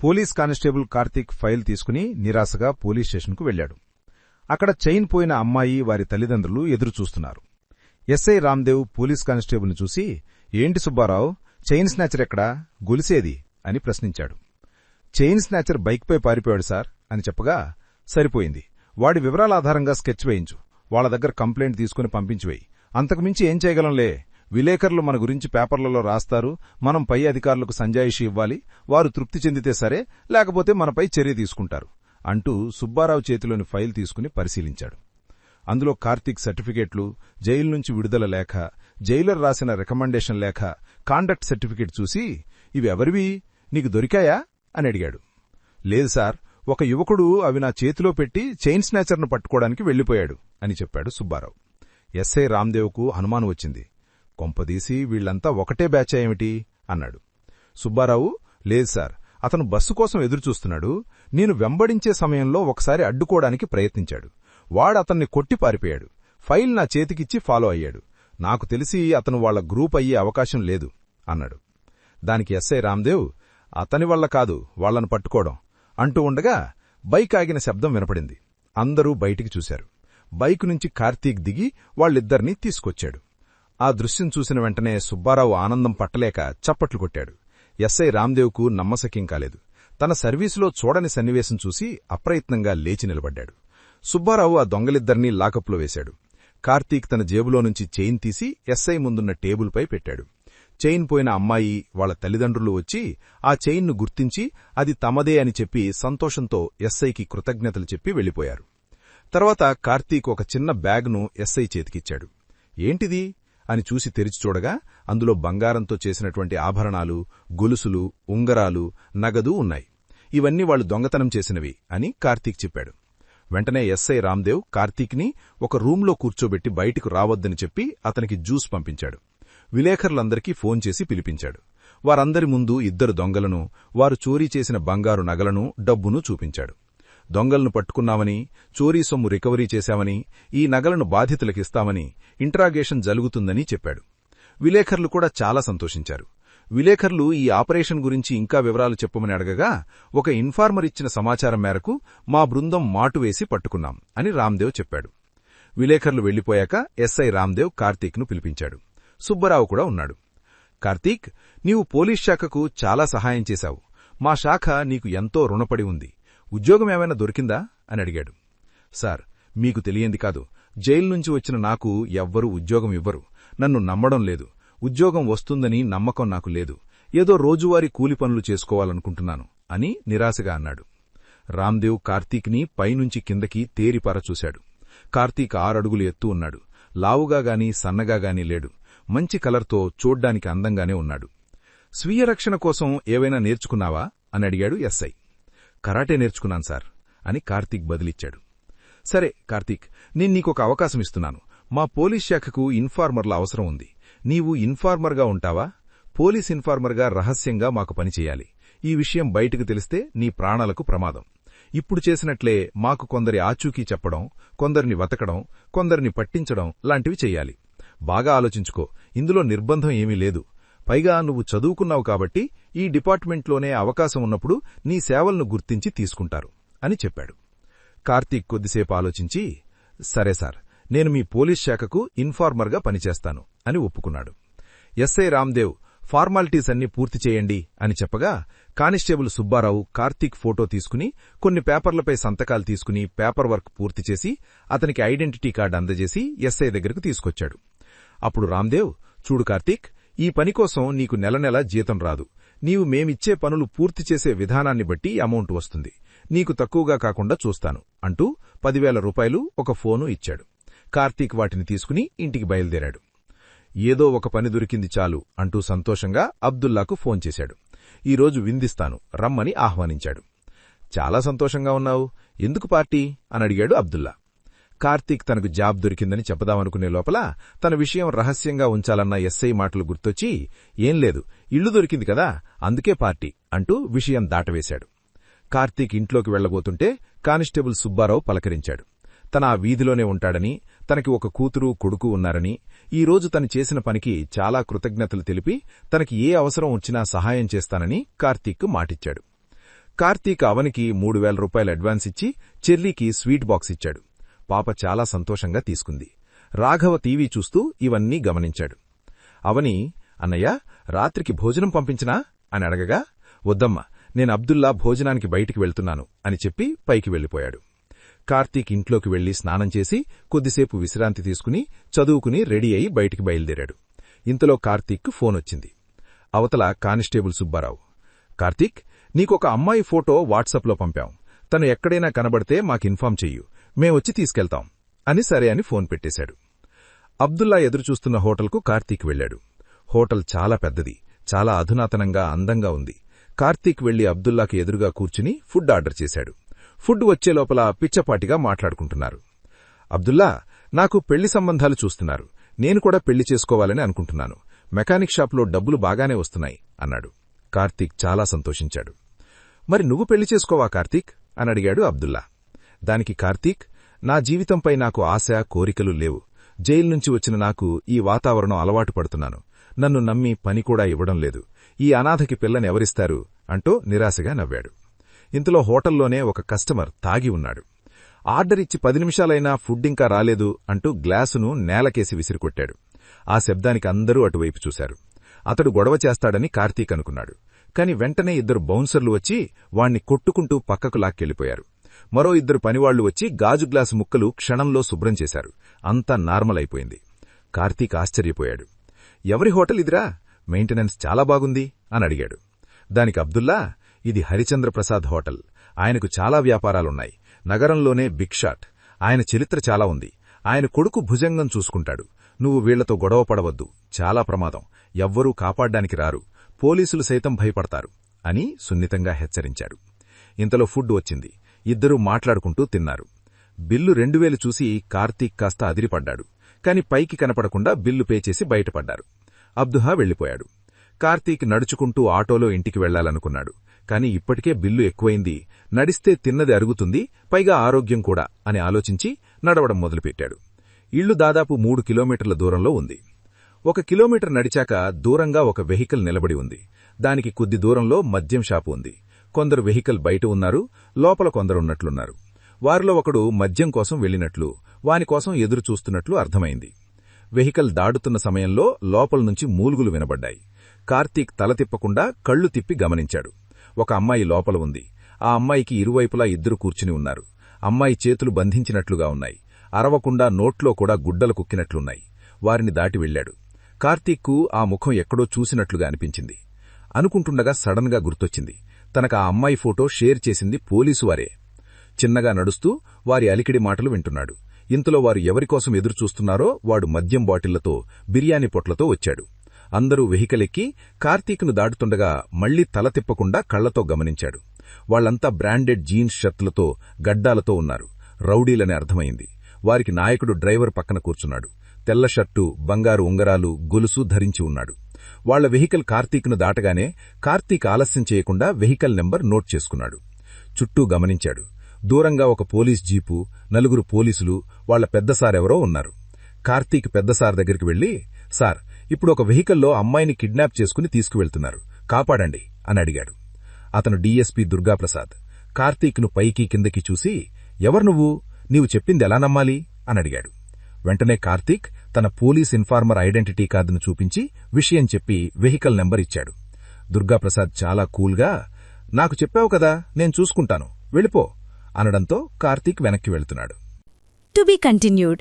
Police constable Karthik file తీసుకుని నిరాశగా police స్టేషన్కు వెళ్లాడు. అక్కడ చైన్ పోయిన అమ్మాయి, వారి తల్లిదండ్రులు ఎదురుచూస్తున్నారు. ఎస్ఐ రామ్దేవ్ పోలీస్ కానిస్టేబుల్ని చూసి, ఏంటి సుబ్బారావు, చైన్ స్నాచర్ ఎక్కడా, గొలిసేది అని ప్రశ్నించాడు. చైన్ స్నాచర్ బైక్పై పారిపోయాడు సార్ అని చెప్పగా, సరిపోయింది, వాడి వివరాల ఆధారంగా స్కెచ్ వేయించు, వాళ్ల దగ్గర కంప్లైంట్ తీసుకుని పంపించివేయి, అంతకుమించి ఏం చేయగలంలే, విలేకరులు మన గురించి పేపర్లలో రాస్తారు, మనం పై అధికారులకు సంజాయిషి ఇవ్వాలి, వారు తృప్తి చెందితే సరే, లేకపోతే మనపై చర్య తీసుకుంటారు అంటూ సుబ్బారావు చేతిలోని ఫైల్ తీసుకుని పరిశీలించాడు. అందులో కార్తీక్ సర్టిఫికేట్లు, జైలు నుంచి విడుదల లేఖ, జైలర్ రాసిన రికమెండేషన్ లేఖ, కాండక్ట్ సర్టిఫికేట్ చూసి, ఇవి ఎవరివి, నీకు దొరికాయా అని అడిగాడు. లేదు సార్, ఒక యువకుడు అవి నా చేతిలో పెట్టి చైన్ స్నాచర్ను పట్టుకోవడానికి వెళ్లిపోయాడు అని చెప్పాడు సుబ్బారావు. ఎస్ఐ రామ్దేవ్కు అనుమానం వచ్చింది. కొంపదీసి వీళ్లంతా ఒకటే బ్యాచ్ ఏమిటి అన్నాడు. సుబ్బారావు, లేదు సార్, అతను బస్సు కోసం ఎదురుచూస్తున్నాడు, నేను వెంబడించే సమయంలో ఒకసారి అడ్డుకోవడానికి ప్రయత్నించాడు, వాడతన్ని కొట్టి పారిపోయాడు, ఫైల్ నా చేతికిచ్చి ఫాలో అయ్యాడు, నాకు తెలిసి అతను వాళ్ల గ్రూప్ అయ్యే అవకాశం లేదు అన్నాడు. దానికి ఎస్ఐ రామ్దేవ్, అతని వల్ల కాదు వాళ్లను పట్టుకోవడం అంటూ ఉండగా బైక్ ఆగిన శబ్దం వినపడింది. అందరూ బయటికి చూశారు. బైకు నుంచి కార్తీక్ దిగి వాళ్ళిద్దరినీ తీసుకొచ్చాడు. ఆ దృశ్యం చూసిన వెంటనే సుబ్బారావు ఆనందం పట్టలేక చప్పట్లు కొట్టాడు. ఎస్ఐ రామ్దేవ్కు నమ్మశక్యం కాలేదు. తన సర్వీసులో చూడని సన్నివేశం చూసి అప్రయత్నంగా లేచి నిలబడ్డాడు. సుబ్బారావు ఆ దొంగలిద్దరినీ లాకప్లో వేశాడు. కార్తీక్ తన జేబులో నుంచి చైన్ తీసి ఎస్ఐ ముందున్న టేబుల్పై పెట్టాడు. చైన్ పోయిన అమ్మాయి, వాళ్ల తల్లిదండ్రులు వచ్చి ఆ చైన్ను గుర్తించి అది తమదే అని చెప్పి సంతోషంతో ఎస్ఐకి కృతజ్ఞతలు చెప్పి వెళ్లిపోయారు. తర్వాత కార్తీక్ ఒక చిన్న బ్యాగ్ను ఎస్ఐ చేతికిచ్చాడు. ఏంటిది అని చూసి తెరిచి చూడగా అందులో బంగారంతో చేసినటువంటి ఆభరణాలు, గొలుసులు, ఉంగరాలు, నగదు ఉన్నాయి. ఇవన్నీ వాళ్లు దొంగతనం చేసినవి అని కార్తీక్ చెప్పాడు. వెంటనే ఎస్ఐ రామ్దేవ్ కార్తీక్ని ఒక రూంలో కూర్చోబెట్టి బయటికి రావద్దని చెప్పి అతనికి జ్యూస్ పంపించాడు. విలేకరులందరికీ ఫోన్ చేసి పిలిపించాడు. వారందరి ముందు ఇద్దరు దొంగలను, వారు చోరీ చేసిన బంగారు నగలను, డబ్బును చూపించాడు. దొంగలను పట్టుకున్నామని, చోరీ సొమ్ము రికవరీ చేశామని, ఈ నగలను బాధితులకిస్తామని, ఇంట్రాగేషన్ జరుగుతుందని చెప్పాడు. విలేకరులు కూడా చాలా సంతోషించారు. విలేకరులు ఈ ఆపరేషన్ గురించి ఇంకా వివరాలు చెప్పమని అడగగా, ఒక ఇన్ఫార్మర్ ఇచ్చిన సమాచారం మేరకు మా బృందం మాటువేసి పట్టుకున్నాం అని రామ్దేవ్ చెప్పాడు. విలేకరులు వెళ్లిపోయాక ఎస్ఐ రామ్దేవ్ కార్తీక్ను పిలిపించాడు. సుబ్బారావు కూడా ఉన్నాడు. కార్తీక్, నీవు పోలీస్ శాఖకు చాలా సహాయం చేశావు. మా శాఖ నీకు ఎంతో రుణపడి ఉంది. ఉద్యోగమేమైనా దొరికిందా అని అడిగాడు. సార్, మీకు తెలియంది కాదు, జైలు నుంచి వచ్చిన నాకు ఎవ్వరూ ఉద్యోగం ఇవ్వరు. నన్ను నమ్మడం లేదు. ఉద్యోగం వస్తుందని నమ్మకం నాకు లేదు. ఏదో రోజువారీ కూలి పనులు చేసుకోవాలనుకుంటున్నాను అని నిరాశగా అన్నాడు. రామ్దేవ్ కార్తీక్ని పైనుంచి కిందకి తేరిపార చూశాడు. కార్తీక్ 6 అడుగులు ఎత్తు ఉన్నాడు. లావుగాగాని సన్నగాగాని లేడు. మంచి కలర్తో చూడ్డానికి అందంగానే ఉన్నాడు. స్వీయ రక్షణ కోసం ఏవైనా నేర్చుకున్నావా అని అడిగాడు ఎస్ఐ. కరాటే నేర్చుకున్నాను సార్ అని కార్తీక్ బదిలిచ్చాడు. సరే కార్తీక్, నేను నీకొక అవకాశం ఇస్తున్నాను. మా పోలీస్ శాఖకు ఇన్ఫార్మర్ల అవసరం ఉంది. నీవు ఇన్ఫార్మర్గా ఉంటావా? పోలీస్ ఇన్ఫార్మర్గా రహస్యంగా మాకు పనిచేయాలి. ఈ విషయం బయటకు తెలిస్తే నీ ప్రాణాలకు ప్రమాదం. ఇప్పుడు చేసినట్లే మాకు కొందరి ఆచూకీ చెప్పడం, కొందరిని వతకడం, కొందరిని పట్టించడం లాంటివి చెయ్యాలి. బాగా ఆలోచించుకో, ఇందులో నిర్బంధం ఏమీ లేదు. పైగా నువ్వు చదువుకున్నావు కాబట్టి ఈ డిపార్ట్మెంట్లోనే అవకాశం ఉన్నప్పుడు నీ సేవలను గుర్తించి తీసుకుంటారు అని చెప్పాడు. కార్తీక్ కొద్దిసేపు ఆలోచించి, సరే సార్, నేను మీ పోలీస్ శాఖకు ఇన్ఫార్మర్గా పనిచేస్తాను అని ఒప్పుకున్నాడు. ఎస్ఐ రామ్దేవ్, ఫార్మాలిటీస్ అన్నీ పూర్తి చేయండి అని చెప్పగా కానిస్టేబుల్ సుబ్బారావు కార్తీక్ ఫోటో తీసుకుని కొన్ని పేపర్లపై సంతకాలు తీసుకుని పేపర్ వర్క్ పూర్తి చేసి అతనికి ఐడెంటిటీ కార్డు అందజేసి ఎస్ఐ దగ్గరకు తీసుకొచ్చాడు. అప్పుడు రామ్దేవ్, చూడు కార్తీక్, ఈ పనికోసం నీకు నెల జీతం రాదు. నీవు మేమిచ్చే పనులు పూర్తి చేసే విధానాన్ని బట్టి అమౌంట్ వస్తుంది. నీకు తక్కువగా కాకుండా చూస్తాను అంటూ 10,000 రూపాయలు, ఒక ఫోను ఇచ్చాడు. కార్తీక్ వాటిని తీసుకుని ఇంటికి బయలుదేరాడు. ఏదో ఒక పని దొరికింది చాలు అంటూ సంతోషంగా అబ్దుల్లాకు ఫోన్ చేశాడు. ఈరోజు విందిస్తాను, రమ్మని ఆహ్వానించాడు. చాలా సంతోషంగా ఉన్నావు, ఎందుకు పార్టీ అని అడిగాడు అబ్దుల్లా. కార్తీక్ తనకు జాబ్ దొరికిందని చెప్పదామనుకునే లోపల తన విషయం రహస్యంగా ఉంచాలన్న ఎస్ఐ మాటలు గుర్తొచ్చి, ఏం లేదు, ఇల్లు దొరికింది కదా, అందుకే పార్టీ అంటూ విషయం దాటవేశాడు. కార్తీక్ ఇంట్లోకి వెళ్లబోతుంటే కానిస్టేబుల్ సుబ్బారావు పలకరించాడు. తన ఆ వీధిలోనే ఉంటాడని, తనకి ఒక కూతురు కొడుకు ఉన్నారని, ఈరోజు తను చేసిన పనికి చాలా కృతజ్ఞతలు తెలిపి తనకి ఏ అవసరం వచ్చినా సహాయం చేస్తానని కార్తీక్ మాటిచ్చాడు. కార్తీక్ అవనికి 3,000 రూపాయలు అడ్వాన్స్ ఇచ్చి చెర్రీకి స్వీట్ బాక్స్ ఇచ్చాడు. పాప చాలా సంతోషంగా తీసుకుంది. రాఘవ టీవీ చూస్తూ ఇవన్నీ గమనించాడు. అవని, అన్నయ్య, రాత్రికి భోజనం పంపించినా అని అడగగా, వద్దమ్మా, నేను అబ్దుల్లా భోజనానికి బయటికి వెళ్తున్నాను అని చెప్పి పైకి వెళ్లిపోయాడు. కార్తీక్ ఇంట్లోకి వెళ్లి స్నానం చేసి కొద్దిసేపు విశ్రాంతి తీసుకుని చదువుకుని రెడీ అయి బయటికి బయలుదేరాడు. ఇంతలో కార్తీక్ ఫోనొచ్చింది. అవతల కానిస్టేబుల్ సుబ్బారావు. కార్తీక్, నీకొక అమ్మాయి ఫోటో వాట్సాప్లో పంపాం. తను ఎక్కడైనా కనబడితే మాకిన్ఫార్మ్ చెయ్యు, మేమొచ్చి తీసుకెళ్తాం అని సరే అని ఫోన్ పెట్టేశాడు. అబ్దుల్లా ఎదురుచూస్తున్న హోటల్కు కార్తీక్ వెళ్లాడు. హోటల్ చాలా పెద్దది, చాలా అధునాతనంగా అందంగా ఉంది. కార్తీక్ వెళ్లి అబ్దుల్లాకి ఎదురుగా కూర్చుని ఫుడ్ ఆర్డర్ చేశాడు. ఫుడ్ వచ్చే లోపల పిచ్చపాటిగా మాట్లాడుకుంటున్నారు. అబ్దుల్లా, నాకు పెళ్లి సంబంధాలు చూస్తున్నారు. నేను కూడా పెళ్లి చేసుకోవాలని అనుకుంటున్నాను. మెకానిక్ షాప్లో డబ్బులు బాగానే వస్తున్నాయి అన్నాడు. కార్తీక్ చాలా సంతోషించాడు. మరి నువ్వు పెళ్లి చేసుకోవా కార్తీక్ అని అడిగాడు అబ్దుల్లా. దానికి కార్తీక్, నా జీవితంపై నాకు ఆశ, కోరికలు లేవు. జైలు నుంచి వచ్చిన నాకు ఈ వాతావరణం అలవాటు పడుతున్నాను. నన్ను నమ్మి పని కూడా ఇవ్వడం లేదు. ఈ అనాథకి పిల్లని ఎవరిస్తారు అంటూ నిరాశగా నవ్వాడు. ఇంతలో హోటల్లోనే ఒక కస్టమర్ తాగి ఉన్నాడు. ఆర్డర్ ఇచ్చి 10 నిమిషాలైనా ఫుడ్ ఇంకా రాలేదు అంటూ గ్లాసును నేలకేసి విసిరికొట్టాడు. ఆ శబ్దానికి అందరూ అటువైపు చూశారు. అతడు గొడవ చేస్తాడని కార్తీక్ అనుకున్నాడు. కాని వెంటనే 2 బౌన్సర్లు వచ్చి వాణ్ణి కొట్టుకుంటూ పక్కకు లాక్కెళ్లిపోయారు. మరో 2 పనివాళ్లు వచ్చి గాజు గ్లాసు ముక్కలు క్షణంలో శుభ్రం చేశారు. అంతా నార్మల్ అయిపోయింది. కార్తీక్ ఆశ్చర్యపోయాడు. ఎవరి హోటల్ ఇదిరా? మెయింటెనెన్స్ చాలా బాగుంది అని అడిగాడు. దానికి అబ్దుల్లా, ఇది హరిచంద్రప్రసాద్ హోటల్. ఆయనకు చాలా వ్యాపారాలున్నాయి. నగరంలోనే బిగ్ షాట్. ఆయన చరిత్ర చాలా ఉంది. ఆయన కొడుకు భుజంగం చూసుకుంటాడు. నువ్వు వీళ్లతో గొడవ పడవద్దు, చాలా ప్రమాదం. ఎవ్వరూ కాపాడ్డానికి రారు. పోలీసులు సైతం భయపడతారు అని సున్నితంగా హెచ్చరించాడు. ఇంతలో ఫుడ్ వచ్చింది. ఇద్దరూ మాట్లాడుకుంటూ తిన్నారు. బిల్లు 2,000 చూసి కార్తీక్ కాస్త అదిరిపడ్డాడు. కాని పైకి కనపడకుండా బిల్లు పే చేసి బయటపడ్డారు. అబ్దుహా వెళ్లిపోయాడు. కార్తీక్ నడుచుకుంటూ ఆటోలో ఇంటికి వెళ్లాలనుకున్నాడు. కాని ఇప్పటికే బిల్లు ఎక్కువైంది. నడిస్తే తిన్నది అరుగుతుంది, పైగా ఆరోగ్యం కూడా అని ఆలోచించి నడవడం మొదలుపెట్టాడు. ఇళ్లు దాదాపు 3 కిలోమీటర్ల దూరంలో ఉంది. 1 కిలోమీటర్ నడిచాక దూరంగా ఒక వెహికల్ నిలబడి ఉంది. దానికి కొద్ది దూరంలో మద్యం షాపు ఉంది. కొందరు వెహికల్ బయట ఉన్నారు, లోపల కొందరున్నట్లున్నారు. వారిలో ఒకడు మద్యం కోసం వెళ్లినట్లు, వానికోసం ఎదురుచూస్తున్నట్లు అర్థమైంది. వెహికల్ దాడుతున్న సమయంలో లోపలనుంచి మూలుగులు వినబడ్డాయి. కార్తీక్ తల తిప్పకుండా కళ్లు తిప్పి గమనించాడు. ఒక అమ్మాయి లోపల ఉంది. ఆ అమ్మాయికి ఇరువైపులా 2 కూర్చుని ఉన్నారు. అమ్మాయి చేతులు బంధించినట్లుగా ఉన్నాయి. అరవకుండా నోట్లో కూడా గుడ్డలు కుక్కినట్లున్నాయి. వారిని దాటి వెళ్లాడు. కార్తీక్కు ఆ ముఖం ఎక్కడో చూసినట్లుగా అనిపించింది. అనుకుంటుండగా సడన్ గా గుర్తొచ్చింది. తనకు ఆ అమ్మాయి ఫోటో షేర్ చేసింది పోలీసువారే. చిన్నగా నడుస్తూ వారి అలికిడి మాటలు వింటున్నాడు. ఇంతలో వారు ఎవరికోసం ఎదురుచూస్తున్నారో వాడు మద్యం బాటిళ్లతో, బిర్యానీ పొట్లతో వచ్చాడు. అందరూ వెహికల్ ఎక్కి కార్తీక్ను దాటుతుండగా మళ్లీ తల తిప్పకుండా కళ్లతో గమనించాడు. వాళ్లంతా బ్రాండెడ్ జీన్స్ షర్టులతో, గడ్డాలతో ఉన్నారు. రౌడీలని అర్థమైంది. వారికి నాయకుడు డ్రైవర్ పక్కన కూర్చున్నాడు. తెల్ల షర్టు, బంగారు ఉంగరాలు, గొలుసు ధరించి ఉన్నాడు. వాళ్ల వెహికల్ కార్తీక్ను దాటగానే కార్తీక్ ఆలస్యం చేయకుండా వెహికల్ నెంబర్ నోట్ చేసుకున్నాడు. చుట్టూ గమనించాడు. దూరంగా ఒక పోలీస్ జీపు, 4 పోలీసులు, వాళ్ల పెద్దసారెవరో ఉన్నారు. కార్తీక్ పెద్దసార్ దగ్గరికి వెళ్లి, సార్, ఇప్పుడు ఒక వెహికల్లో అమ్మాయిని కిడ్నాప్ చేసుకుని తీసుకువెళ్తున్నారు, కాపాడండి అని అడిగాడు. అతను డీఎస్పీ దుర్గాప్రసాద్. కార్తీక్ను పైకి కిందకి చూసి, ఎవరు నువ్వు? నీవు చెప్పింది ఎలా నమ్మాలి అని అడిగాడు. వెంటనే కార్తీక్ తన పోలీస్ ఇన్ఫార్మర్ ఐడెంటిటీ కార్డును చూపించి విషయం చెప్పి వెహికల్ నెంబర్ ఇచ్చాడు. దుర్గాప్రసాద్ చాలా కూల్గా, నాకు చెప్పావు కదా, నేను చూసుకుంటాను, వెళ్ళిపో అనడంతో కార్తీక్ వెనక్కి వెళ్తున్నాడు. To be continued.